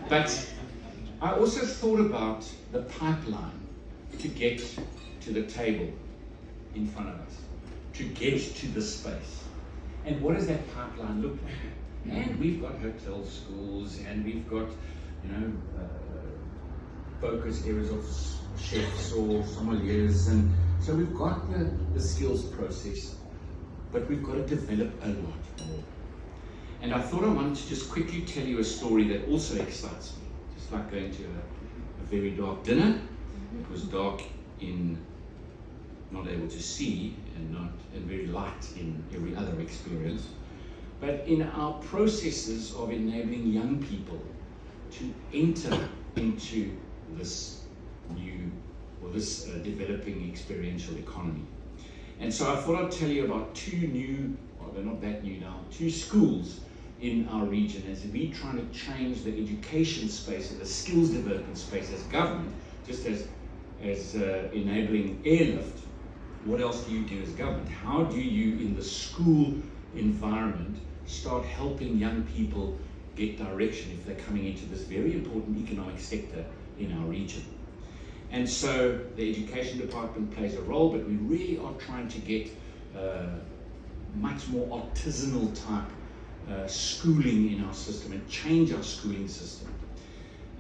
But I also thought about the pipeline to get to the table in front of us, to get to the space. And what does that pipeline look like? And we've got hotel schools, and we've got, focus areas of chefs or sommeliers, and so we've got the skills process, but we've got to develop a lot more. And I thought I wanted to just quickly tell you a story that also excites me. Just like going to a very dark dinner. It was dark in not able to see and very light in every other experience. But in our processes of enabling young people to enter into this new or this developing experiential economy. And so I thought I'd tell you about two new, well, they're not that new now, two schools in our region as we trying to change the education space and the skills development space as government, just as enabling airlift. What else do you do as government? How do you, in the school environment, start helping young people get direction if they're coming into this very important economic sector in our region? And so the education department plays a role, but we really are trying to get much more artisanal type schooling in our system and change our schooling system.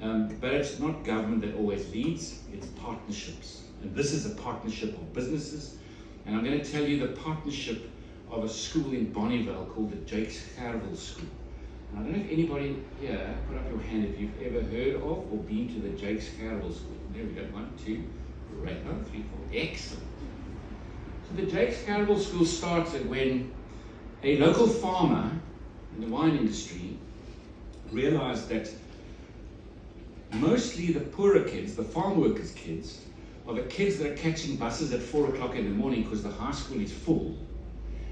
But it's not government that always leads, it's partnerships. And this is a partnership of businesses. And I'm going to tell you the partnership of a school in Bonnievale called the Jakes Gerwel School. And I don't know if anybody here, put up your hand if you've ever heard of or been to the Jakes Gerwel School. There we go, 1, 2, great, 3, 4, excellent. So the Jakes Gerwel School started when a local farmer in the wine industry realized that mostly the poorer kids, the farm workers' kids, are the kids that are catching buses at 4 o'clock in the morning because the high school is full.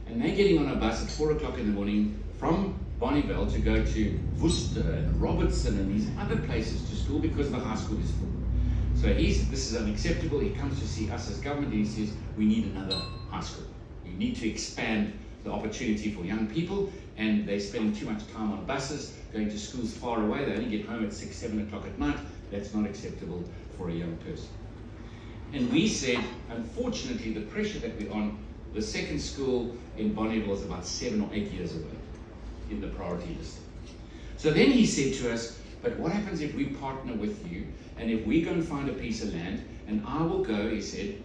And they're getting on a bus at 4 o'clock in the morning from Bonnievale to go to Worcester and Robertson and these other places to school because the high school is full. So this is unacceptable. He comes to see us as government and he says, we need another high school. We need to expand the opportunity for young people, and they're spending too much time on buses, going to schools far away. They only get home at 6, 7 o'clock at night. That's not acceptable for a young person. And we said, unfortunately, the pressure that we're on, the second school in Bonnievale is about 7 or 8 years away in the priority list. So then he said to us, but what happens if we partner with you, and if we go and find a piece of land, and I will go, he said,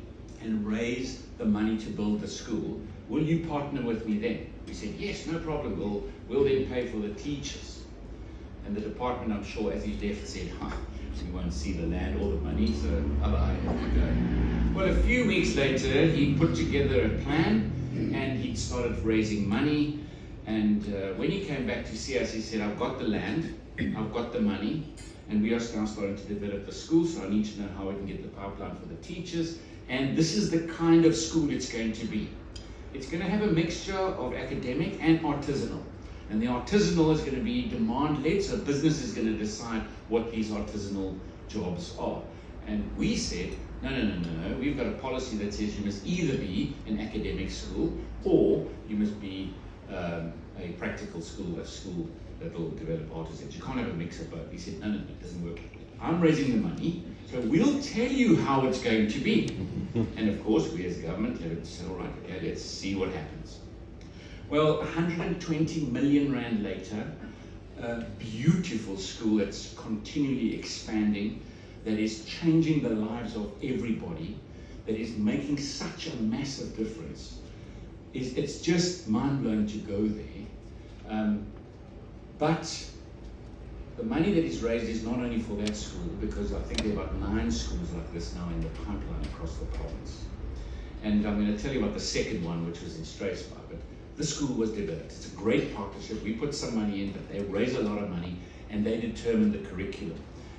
and raise the money to build the school, will you partner with me then? We said, yes, no problem, we'll then pay for the teachers. And the department, I'm sure, as he left, said, we won't see the land or the money, so I have to go. Well, a few weeks later, he put together a plan, and he started raising money. And when he came back to see us, he said, I've got the land, I've got the money, and we are now starting to develop the school, so I need to know how we can get the pipeline for the teachers. And this is the kind of school it's going to be. It's going to have a mixture of academic and artisanal. And the artisanal is going to be demand-led, so business is going to decide what these artisanal jobs are. And we said, no, we've got a policy that says you must either be an academic school or you must be a practical school, a school that will develop artisans. You can't have a mix of both. He said, no, it doesn't work like that. I'm raising the money, so we'll tell you how it's going to be. And of course, we as government have said, all right, okay, let's see what happens. Well, 120 million rand later, a beautiful school that's continually expanding, that is changing the lives of everybody, that is making such a massive difference. It's just mind-blowing to go there. But the money that is raised is not only for that school, because I think there are about 9 schools like this now in the pipeline across the province. And I'm going to tell you about the second one, which was in Struisbaai. But the school was developed. It's a great partnership. We put some money in, but they raise a lot of money, and they determine the curriculum.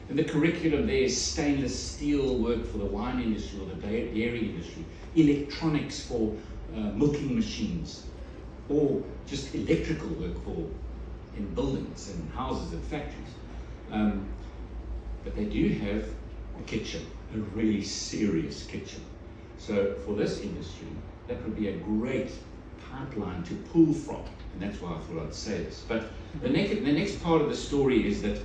And the curriculum there is stainless steel work for the wine industry or the dairy industry, electronics for milking machines, or just electrical work in buildings and houses and factories. But they do have a kitchen, a really serious kitchen. So for this industry, that would be a great pipeline to pull from, and that's why I thought I'd say this. But the next part of the story is that